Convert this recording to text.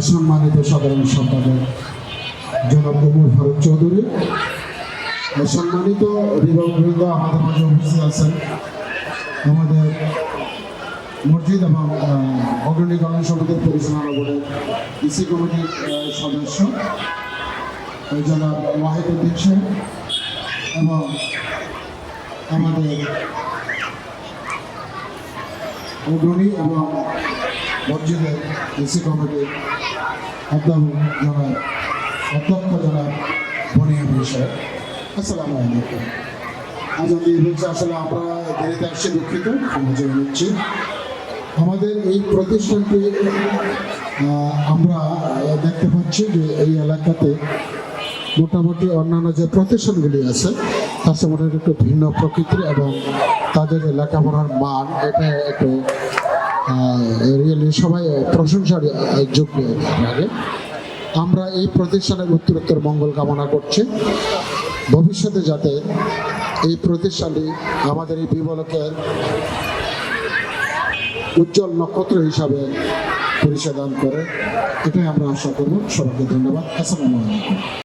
সম্মানিত সাধারণ সম্পাদক জনাব ওমর ফারুক চৌধুরী, সম্মানিত অভিভাবকবৃন্দ আমাদের মাঝে উপস্থিত আছেন, আমাদের মসজিদ এবং অগ্রণী কল্যাণ সমিতির পরিচালনা বোর্ডের ইসি কমিটির সদস্য জনাব ওয়াহিদুদ্দিন সাহেব এবং আমাদের অগ্রণী এবং মসজিদের ইসি কমিটির অধ্যক্ষ জনাব বনিয়ামিন সাহেব, আসসালামু আলাইকুম। আজ আমি বলছি, আসলে আমরা দেরিতে আসছি, দুঃখিত, ক্ষমা চেয়ে নিচ্ছি। আমাদের এই প্রতিষ্ঠানটি আমরা দেখতে পাচ্ছি যে এই এলাকাতে মোটামুটি অন্যান্য যে প্রতিষ্ঠানগুলি আছে তার সাথে মোটামুটি একটু ভিন্ন প্রকৃতির এবং তাদের লেখাপড়ার মান এটা একটু রিয়েলি সবাই প্রশংসার যোগ্য লাগে। আমরা এই প্রতিষ্ঠানের উত্তরোত্তর মঙ্গল কামনা করছি, ভবিষ্যতে যাতে এই প্রতিষ্ঠানটি আমাদের এই বিবলকের উজ্জ্বল নক্ষত্র হিসাবে পরিচয় দান করে, এটাই আমরা আশা করব। সবাইকে ধন্যবাদ। আসসালামু আলাইকুম।